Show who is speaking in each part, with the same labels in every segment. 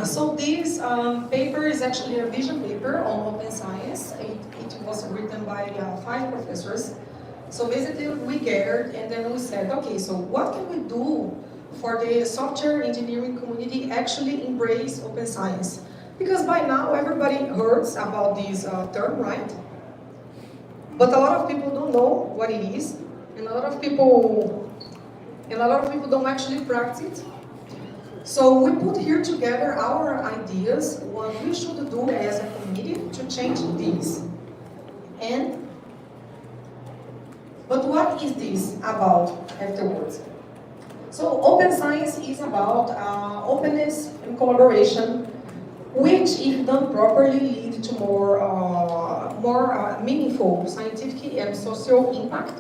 Speaker 1: So this paper is actually a vision paper on open science. It was written by 5 professors. So basically we gathered and then we said, okay, so what can we do for the software engineering community actually embrace open science? Because by now everybody hears about this term, right? But a lot of people don't know what it is, and a lot of people don't actually practice it. So we put here together our ideas, what we should do as a community to change this. But what is this about afterwards? So open science is about openness and collaboration, which, if done properly, lead to more meaningful scientific and social impact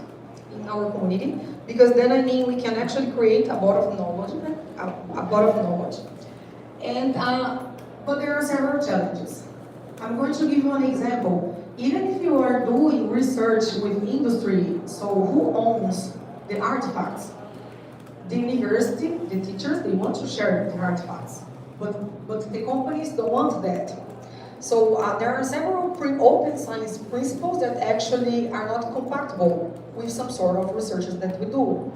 Speaker 1: in our community. Because then we can actually create a lot of knowledge, And but there are several challenges. I'm going to give you an example. Even if you are doing research with industry, so who owns the artifacts? The university, the teachers, they want to share the artifacts, but the companies don't want that. So there are several open science principles that actually are not compatible with some sort of researches that we do.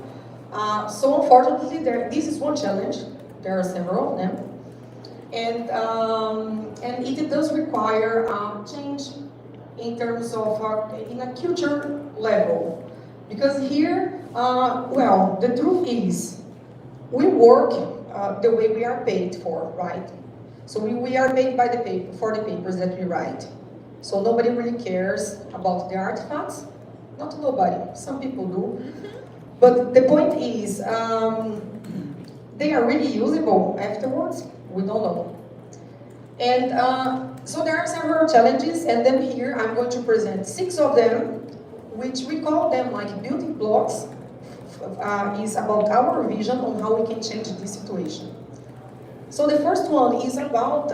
Speaker 1: So unfortunately, this is one challenge. There are several of them, and it does require change in terms of in a culture level, because here, well, the truth is, we work the way we are paid for, right? So we are paid by for the papers that we write. So nobody really cares about the artifacts. Not nobody, some people do. But the point is, they are really usable afterwards? We don't know. And so there are several challenges, and then here I'm going to present 6 of them, which we call them like building blocks, is about our vision on how we can change this situation. So the first one is about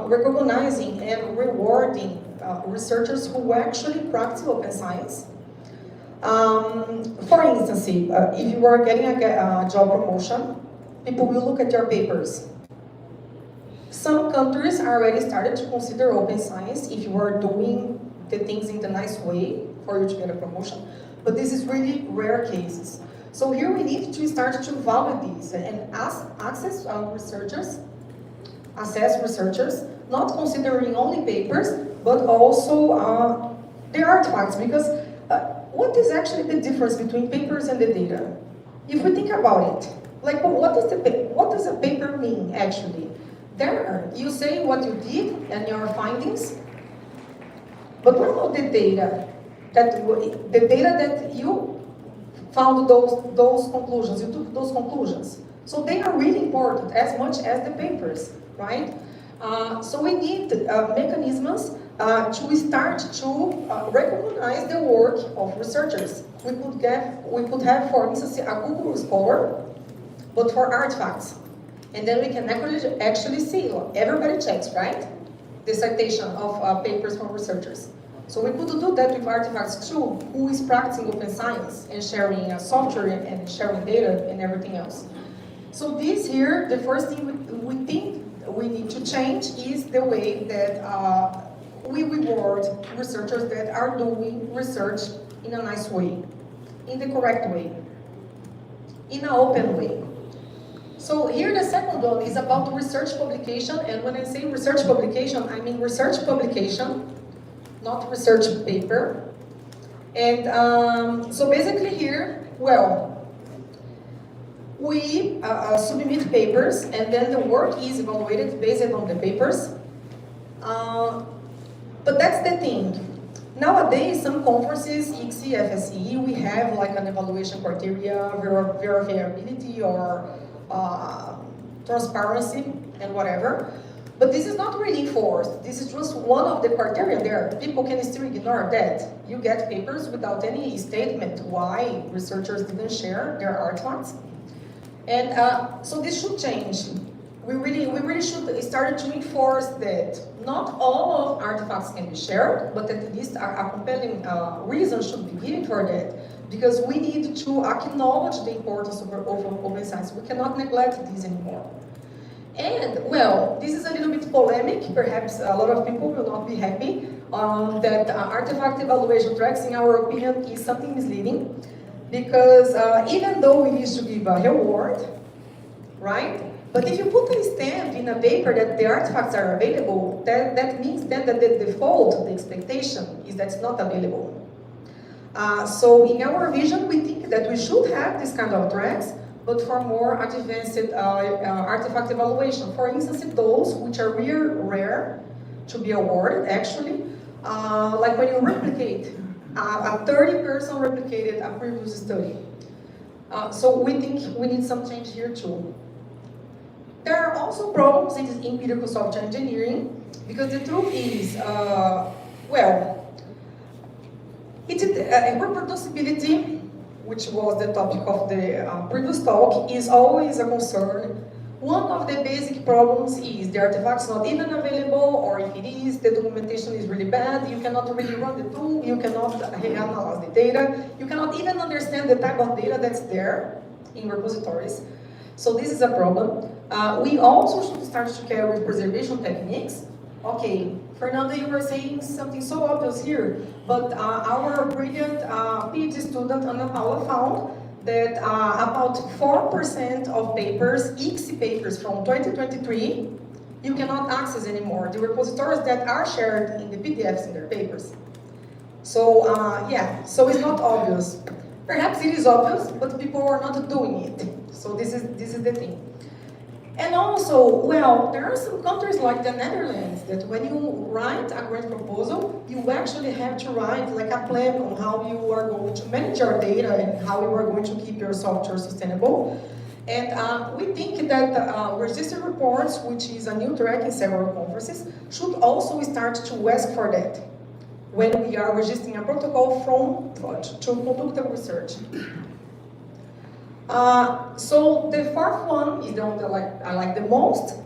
Speaker 1: recognizing and rewarding researchers who actually practice open science. For instance, if you are getting a job promotion, people will look at your papers. Some countries already started to consider open science if you are doing the things in the nice way for you to get a promotion. But this is really rare cases. So here we need to start to value these and assess researchers, not considering only papers, but also the artifacts. Because what is actually the difference between papers and the data? If we think about it, like what does a paper mean actually? There, you say what you did and your findings, but what about the data? The data that you found those conclusions, you took those conclusions. So they are really important as much as the papers, right? So we need mechanisms to start to recognize the work of researchers. We could have, for instance, a Google Scholar, but for artifacts. And then we can actually see, everybody checks, right? The citation of papers from researchers. So we could do that with artifacts too, who is practicing open science and sharing software and sharing data and everything else. So this here, the first thing we think we need to change is the way that we reward researchers that are doing research in a nice way, in the correct way, in an open way. So here the second one is about research publication, and when I say research publication, I mean research publication, not research paper. And so basically here, well, we submit papers, and then the work is evaluated based on the papers. But that's the thing. Nowadays, some conferences, ICSI, FSE, we have like an evaluation criteria, verifiability, or transparency, and whatever. But this is not really enforced. This is just one of the criteria there. People can still ignore that. You get papers without any statement why researchers didn't share their artifacts. And so this should change. We really should start to enforce that not all of artifacts can be shared, but at least a compelling reason should be given for that. Because we need to acknowledge the importance of open science. We cannot neglect this anymore. And, well, this is a little bit polemic. Perhaps a lot of people will not be happy that artifact evaluation tracks, in our opinion, is something misleading. Because even though we need to give a reward, right? But if you put a stamp in a paper that the artifacts are available, that means then that the default, the expectation, is that it's not available. So in our vision, we think that we should have this kind of tracks, but for more advanced artifact evaluation. For instance, those which are really rare to be awarded, actually, like when you replicate, a 30-person replicated a previous study. So we think we need some change here too. There are also problems in empirical software engineering, because the truth is, reproducibility, which was the topic of the previous talk, is always a concern. One of the basic problems is the artifact's not even available, or if it is, the documentation is really bad, you cannot really run the tool, you cannot analyze the data, you cannot even understand the type of data that's there in repositories. So this is a problem. We also should start to care with preservation techniques. Okay, Fernanda, you were saying something so obvious here, but our brilliant PhD student, Ana Paula, found that about 4% of papers, ICSI papers from 2023, you cannot access anymore. The repositories that are shared in the PDFs in their papers. So, so it's not obvious. Perhaps it is obvious, but people are not doing it. So this is the thing. And also, well, there are some countries like the Netherlands that when you write a grant proposal, you actually have to write like a plan on how you are going to manage your data and how you are going to keep your software sustainable. And we think that registered reports, which is a new track in several conferences, should also start to ask for that when we are registering a protocol from Flach to conduct the research. So the fourth one is the one that I like the most.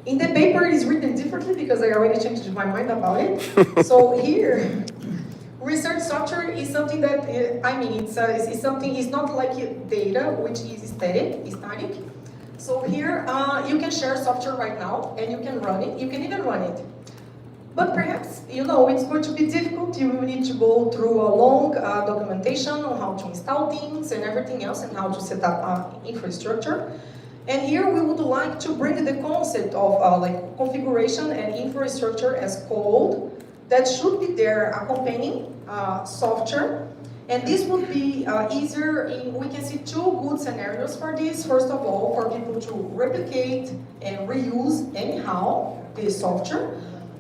Speaker 1: In the paper it is written differently because I already changed my mind about it. So here, research software is something that, it's something, it's not like data, which is static. So here, you can share software right now, and you can run it, you can even run it. But perhaps, it's going to be difficult. You will need to go through a long documentation on how to install things and everything else and how to set up infrastructure. And here we would like to bring the concept of configuration and infrastructure as code that should be there accompanying software. And this would be easier we can see two good scenarios for this. First of all, for people to replicate and reuse anyhow the software.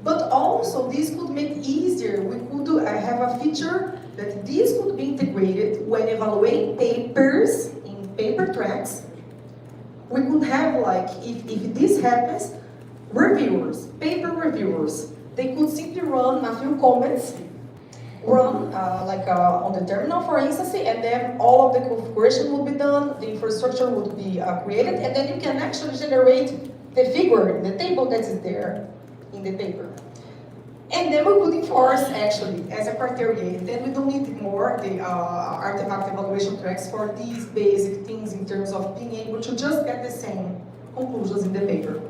Speaker 1: But also, this could make it easier. We could have a feature that this could be integrated when evaluating papers in paper tracks. We could have, if this happens, paper reviewers, they could simply run a few comments, on the terminal, for instance, and then all of the configuration would be done, the infrastructure would be created, and then you can actually generate the figure, the table that is there in the paper. And then we could enforce, actually, as a criteria. Then we don't need more the artifact evaluation tracks for these basic things in terms of being able to just get the same conclusions in the paper.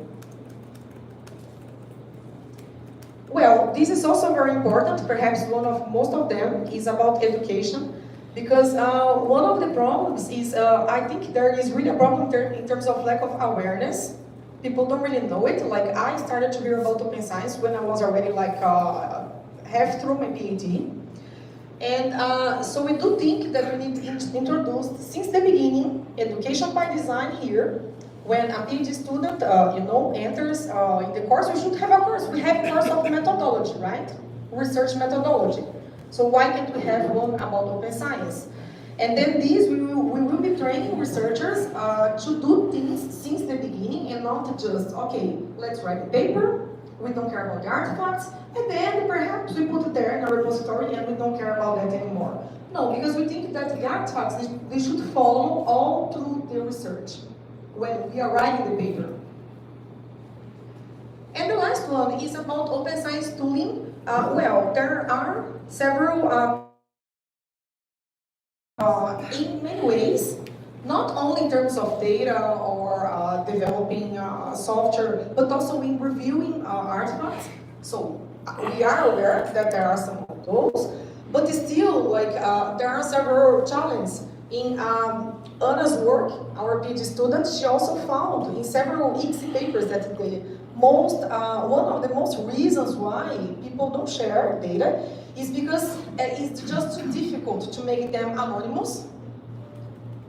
Speaker 1: Well, this is also very important. Perhaps most of them is about education. Because one of the problems is, I think there is really a problem in terms of lack of awareness. People don't really know it. I started to hear about open science when I was already half through my PhD. And so we do think that we need to introduce, since the beginning, education by design here. When a PhD student, enters in the course, we should have a course. We have a course of methodology, right? Research methodology. So why can't we have one about open science? And then we will be training researchers to do things since the beginning and not just, okay, let's write a paper, we don't care about the artifacts, and then perhaps we put it there in a repository and we don't care about that anymore. No, because we think that the artifacts, they should follow all through the research when we are writing the paper. And the last one is about open science tooling. There are several in many ways, not only in terms of data or developing software, but also in reviewing artifacts. So we are aware that there are some of those, but still, like there are several challenges. In Anna's work, our PhD student, she also found in several ICSI papers that one of the most reasons why people don't share data is because it's just too difficult to make them anonymous.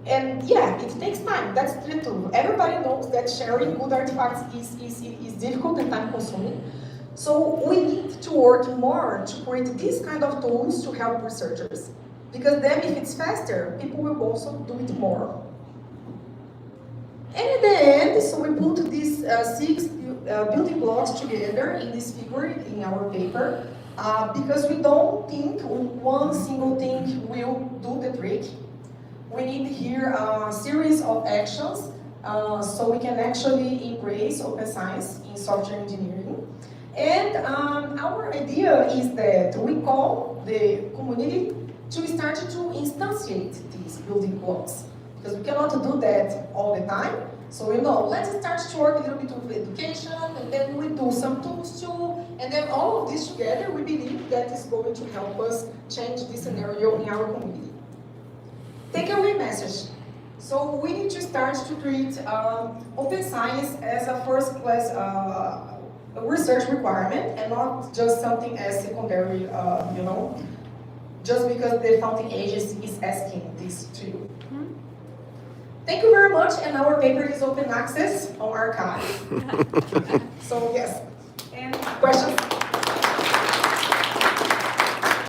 Speaker 1: And yeah, it takes time, that's the truth. Everybody knows that sharing good artifacts is difficult and time consuming. So we need to work more to create these kind of tools to help researchers. Because then if it's faster, people will also do it more. And at the end, so we put these 6 building blocks together in this figure in our paper, because we don't think one single thing will do the trick. We need here a series of actions so we can actually embrace open science in software engineering. And our idea is that we call the community to start to instantiate these building blocks. Because we cannot do that all the time. So, let's start to work a little bit with education, and then we do some tools too, and then all of this together, we believe that is going to help us change this scenario in our community. Takeaway message. So we need to start to treat open science as a first-class research requirement, and not just something as secondary, just because the founding agency is asking this to you. Thank you very much, and our paper is open access on archive. So yes, and questions?